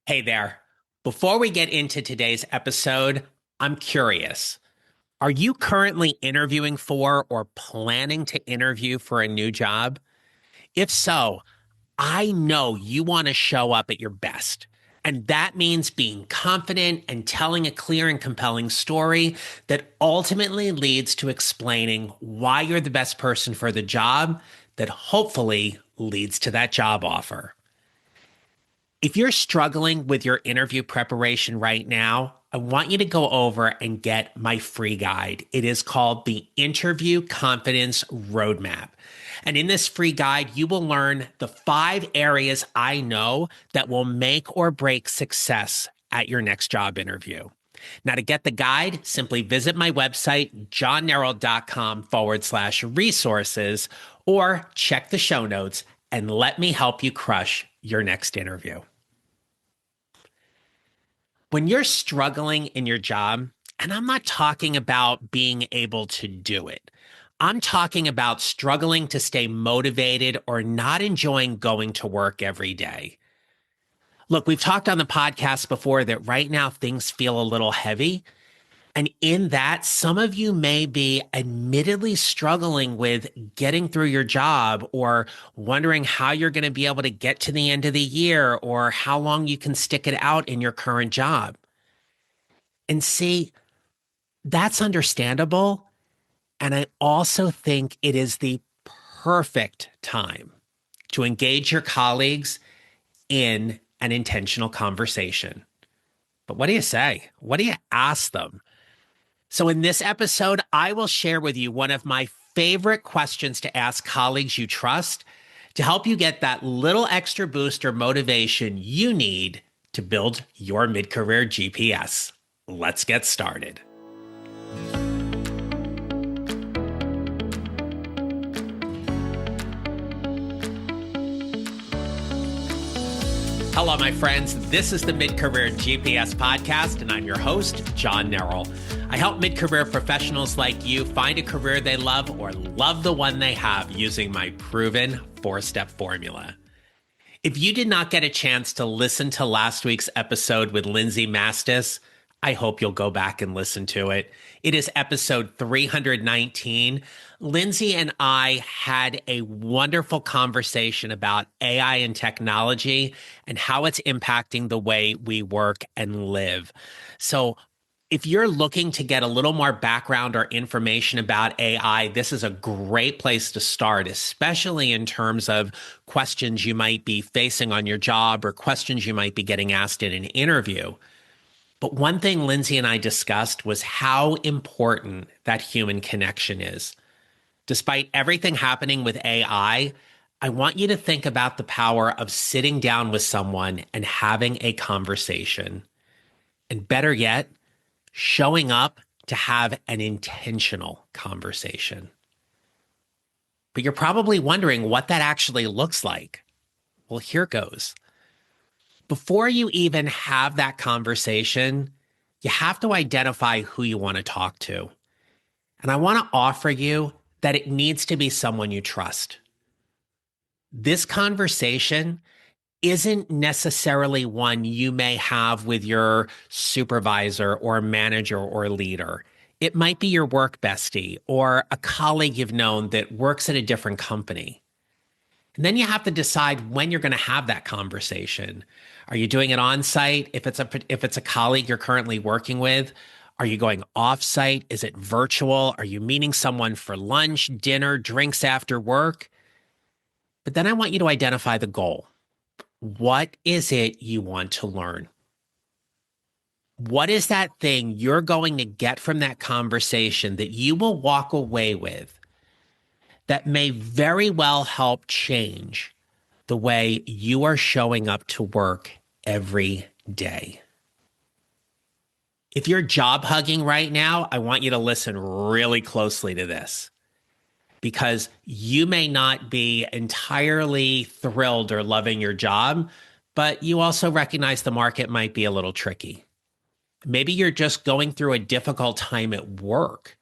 Hey there. Before we get into today's episode, I'm curious. Are you currently interviewing for or planning to interview for a new job? If so, I know you want to show up at your best. And that means being confident and telling a clear and compelling story that ultimately leads to explaining why you're the best person for the job that hopefully leads to that job offer. If you're struggling with your interview preparation right now, I want you to go over and get my free guide. It is called the Interview Confidence Roadmap. And in this free guide, you will learn the 5 areas I know that will make or break success at your next job interview. Now, to get the guide, simply visit my website, johnneral.com/resources, or check the show notes and let me help you crush your next interview. When you're struggling in your job, and I'm not talking about being able to do it, I'm talking about struggling to stay motivated or not enjoying going to work every day. Look, we've talked on the podcast before that right now things feel a little heavy. And in that, some of you may be admittedly struggling with getting through your job or wondering how you're going to be able to get to the end of the year or how long you can stick it out in your current job. And see, that's understandable. And I also think it is the perfect time to engage your colleagues in an intentional conversation. But what do you say? What do you ask them? So, in this episode, I will share with you one of my favorite questions to ask colleagues you trust to help you get that little extra boost or motivation you need to build your mid career GPS. Let's get started. Hello, my friends. This is the Mid-Career GPS podcast, and I'm your host, John Neral. I help mid-career professionals like you find a career they love or love the one they have using my proven 4-step formula. If you did not get a chance to listen to last week's episode with Lindsay Mastis, I hope you'll go back and listen to it. It is episode 319. Lindsay and I had a wonderful conversation about AI and technology and how it's impacting the way we work and live. So, if you're looking to get a little more background or information about AI, this is a great place to start, especially in terms of questions you might be facing on your job or questions you might be getting asked in an interview. But one thing Lindsay and I discussed was how important that human connection is. Despite everything happening with AI, I want you to think about the power of sitting down with someone and having a conversation. And better yet, showing up to have an intentional conversation. But you're probably wondering what that actually looks like. Well, here goes. Before you even have that conversation, you have to identify who you want to talk to. And I want to offer you that it needs to be someone you trust. This conversation isn't necessarily one you may have with your supervisor or manager or leader. It might be your work bestie or a colleague you've known that works at a different company. And then you have to decide when you're going to have that conversation. Are you doing it on site? If it's a colleague you're currently working with, are you going off site? Is it virtual? Are you meeting someone for lunch, dinner, drinks after work? But then I want you to identify the goal. What is it you want to learn? What is that thing you're going to get from that conversation that you will walk away with that may very well help change the way you are showing up to work every day? If you're job hugging right now, I want you to listen really closely to this, because you may not be entirely thrilled or loving your job, but you also recognize the market might be a little tricky. Maybe you're just going through a difficult time at work.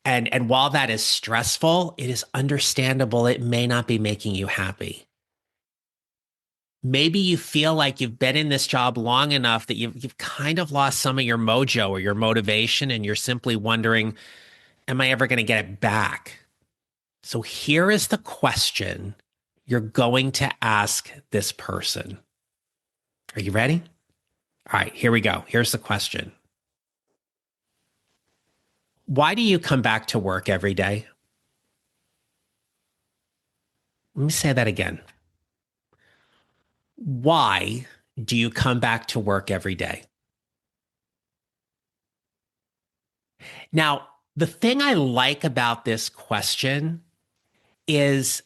And while that is stressful, it is understandable it may not be making you happy. Maybe you feel like you've been in this job long enough that you've kind of lost some of your mojo or your motivation, and you're simply wondering, am I ever going to get it back? So here is the question you're going to ask this person. Are you ready? All right, here we go. Here's the question. Why do you come back to work every day? Let me say that again. Why do you come back to work every day? Now, the thing I like about this question is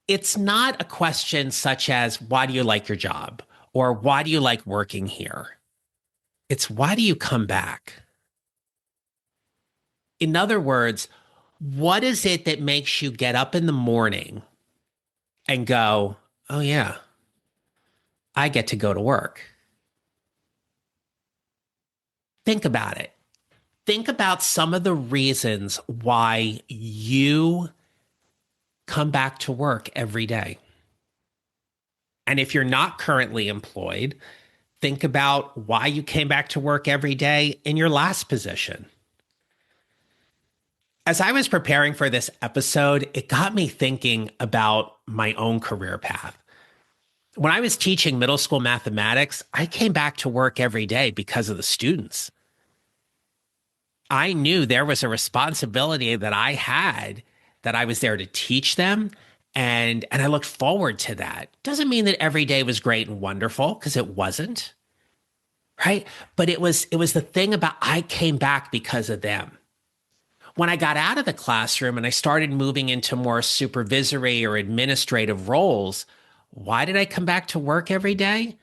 it's not a question such as, why do you like your job? Or why do you like working here? It's why do you come back? In other words, what is it that makes you get up in the morning and go, oh, yeah, I get to go to work? Think about it. Think about some of the reasons why you come back to work every day. And if you're not currently employed, think about why you came back to work every day in your last position. As I was preparing for this episode, it got me thinking about my own career path. When I was teaching middle school mathematics, I came back to work every day because of the students. I knew there was a responsibility that I had, that I was there to teach them, and I looked forward to that. Doesn't mean that every day was great and wonderful, because it wasn't, right? But it was the thing about I came back because of them. When I got out of the classroom and I started moving into more supervisory or administrative roles, why did I come back to work every day?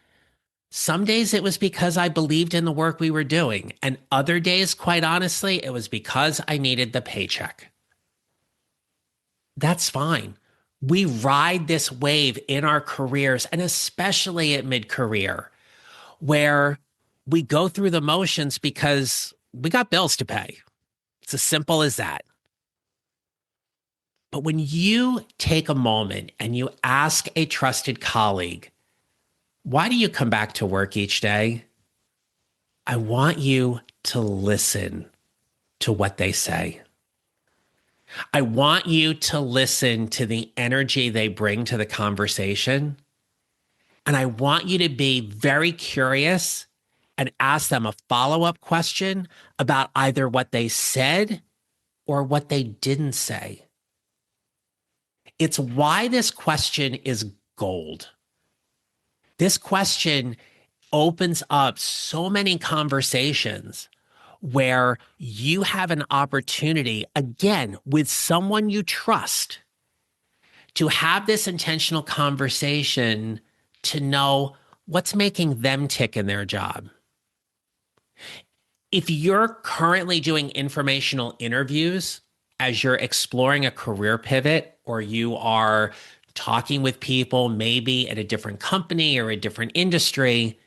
Some days it was because I believed in the work we were doing, and other days, quite honestly, it was because I needed the paycheck. That's fine. We ride this wave in our careers, and especially at mid-career, where we go through the motions because we got bills to pay. It's as simple as that. But when you take a moment and you ask a trusted colleague, why do you come back to work each day? I want you to listen to what they say. I want you to listen to the energy they bring to the conversation. And I want you to be very curious and ask them a follow-up question about either what they said or what they didn't say. It's why this question is gold. This question opens up so many conversations where you have an opportunity, again, with someone you trust, to have this intentional conversation to know what's making them tick in their job. If you're currently doing informational interviews as you're exploring a career pivot, or you are talking with people maybe at a different company or a different industry,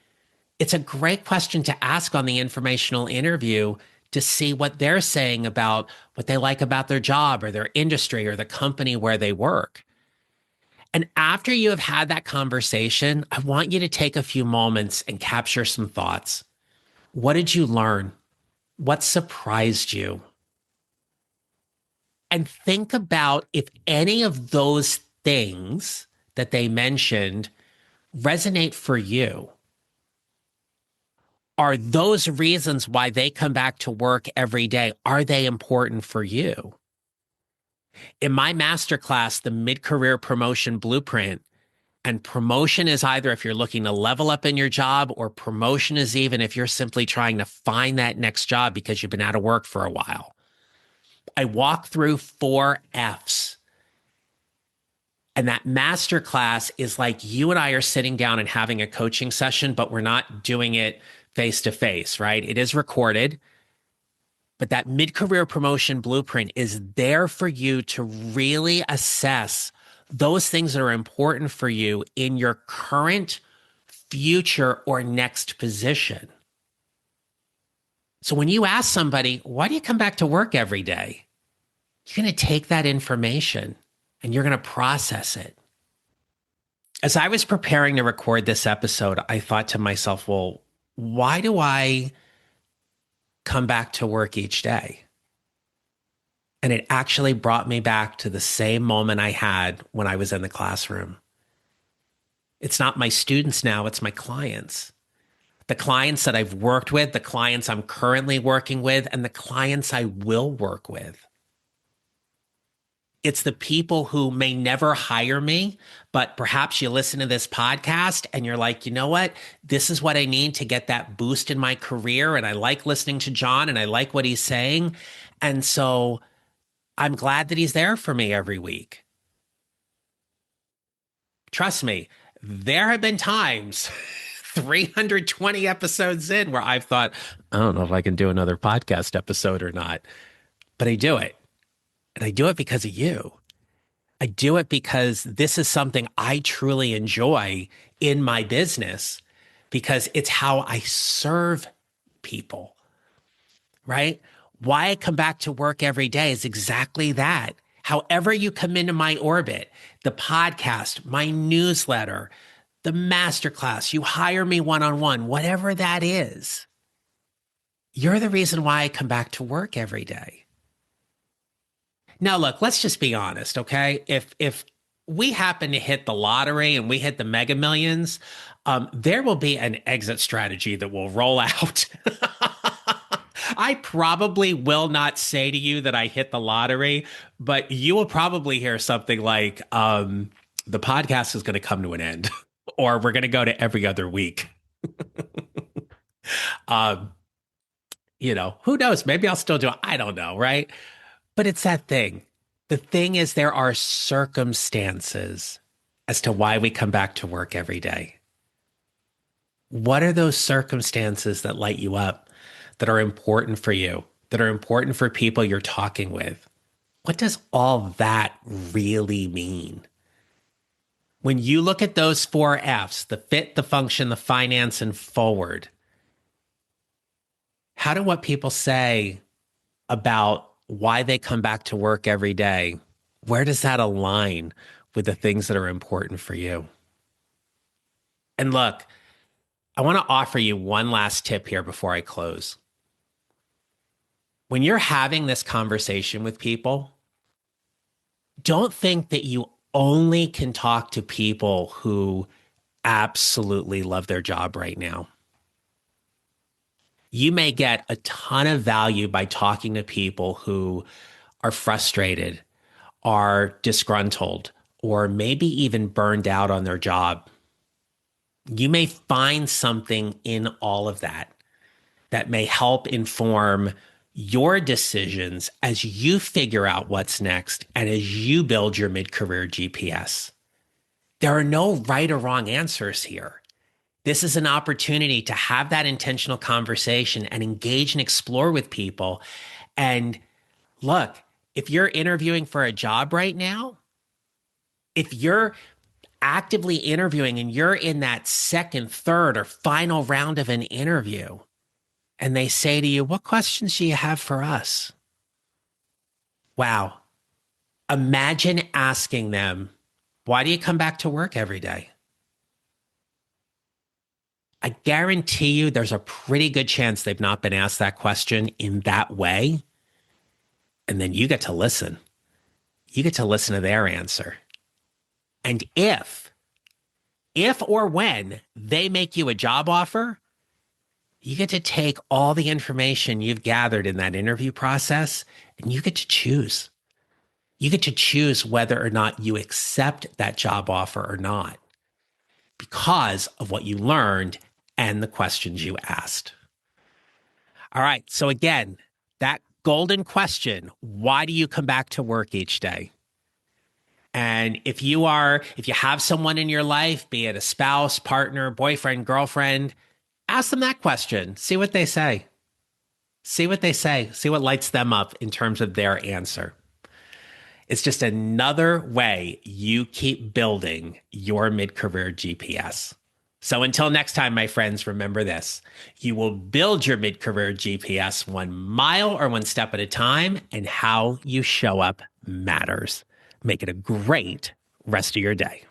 it's a great question to ask on the informational interview to see what they're saying about what they like about their job or their industry or the company where they work. And after you have had that conversation, I want you to take a few moments and capture some thoughts. What did you learn? What surprised you? And think about if any of those things that they mentioned resonate for you. Are those reasons why they come back to work every day, are they important for you? In my masterclass, the Mid-Career Promotion Blueprint, and promotion is either if you're looking to level up in your job, or promotion is even if you're simply trying to find that next job because you've been out of work for a while. I walk through 4 F's. And that masterclass is like you and I are sitting down and having a coaching session, but we're not doing it face to face, right? It is recorded. But that mid-career promotion blueprint is there for you to really assess those things that are important for you in your current, future, or next position. So when you ask somebody, why do you come back to work every day? You're going to take that information and you're going to process it. As I was preparing to record this episode, I thought to myself, well, why do I come back to work each day? And it actually brought me back to the same moment I had when I was in the classroom. It's not my students now, it's my clients. The clients that I've worked with, the clients I'm currently working with, and the clients I will work with. It's the people who may never hire me, but perhaps you listen to this podcast and you're like, you know what? This is what I need to get that boost in my career. And I like listening to John and I like what he's saying. And so I'm glad that he's there for me every week. Trust me, there have been times 320 episodes in where I've thought, I don't know if I can do another podcast episode or not, but I do it. And I do it because of you. I do it because this is something I truly enjoy in my business because it's how I serve people, right? Why I come back to work every day is exactly that. However you come into my orbit, the podcast, my newsletter, the masterclass, you hire me one-on-one, whatever that is, you're the reason why I come back to work every day. Now, look, let's just be honest, okay? If we happen to hit the lottery and we hit the mega millions, there will be an exit strategy that will roll out. I probably will not say to you that I hit the lottery, but you will probably hear something like, the podcast is going to come to an end, or we're going to go to every other week. um, who knows? Maybe I'll still do it. I don't know, right? But it's that thing. The thing is, there are circumstances as to why we come back to work every day. What are those circumstances that light you up, that are important for you, that are important for people you're talking with? What does all that really mean? When you look at those 4 F's, the fit, the function, the finance, and forward, how do what people say about why they come back to work every day, where does that align with the things that are important for you? And look, I want to offer you one last tip here before I close. When you're having this conversation with people, don't think that you only can talk to people who absolutely love their job right now. You may get a ton of value by talking to people who are frustrated, are disgruntled, or maybe even burned out on their job. You may find something in all of that that may help inform your decisions as you figure out what's next and as you build your mid-career GPS. There are no right or wrong answers here. This is an opportunity to have that intentional conversation and engage and explore with people. And look, if you're interviewing for a job right now, if you're actively interviewing and you're in that second, third, or final round of an interview, and they say to you, what questions do you have for us? Wow. Imagine asking them, why do you come back to work every day? I guarantee you there's a pretty good chance they've not been asked that question in that way. And then you get to listen. You get to listen to their answer. And if or when they make you a job offer, you get to take all the information you've gathered in that interview process and you get to choose. You get to choose whether or not you accept that job offer or not because of what you learned and the questions you asked. All right. So again, that golden question, why do you come back to work each day? And if you have someone in your life, be it a spouse, partner, boyfriend, girlfriend, ask them that question. See what they say. See what they say. See what lights them up in terms of their answer. It's just another way you keep building your mid-career GPS. So until next time, my friends, remember this. You will build your mid-career GPS 1 mile or 1 step at a time, and how you show up matters. Make it a great rest of your day.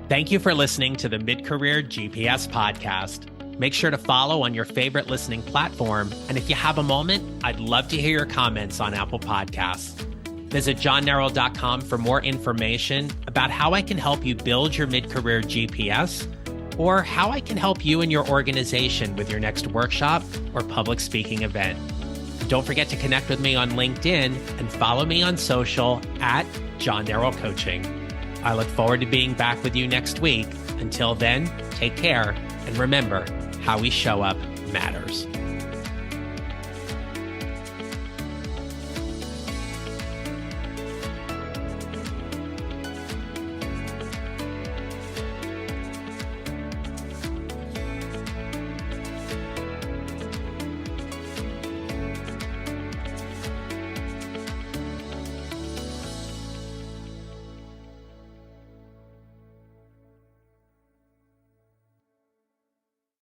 Thank you for listening to the Mid-Career GPS podcast. Make sure to follow on your favorite listening platform. And if you have a moment, I'd love to hear your comments on Apple Podcasts. Visit johnneral.com for more information about how I can help you build your mid-career GPS, or how I can help you and your organization with your next workshop or public speaking event. Don't forget to connect with me on LinkedIn and follow me on social at John Neral Coaching. I look forward to being back with you next week. Until then, take care, and remember, how we show up matters.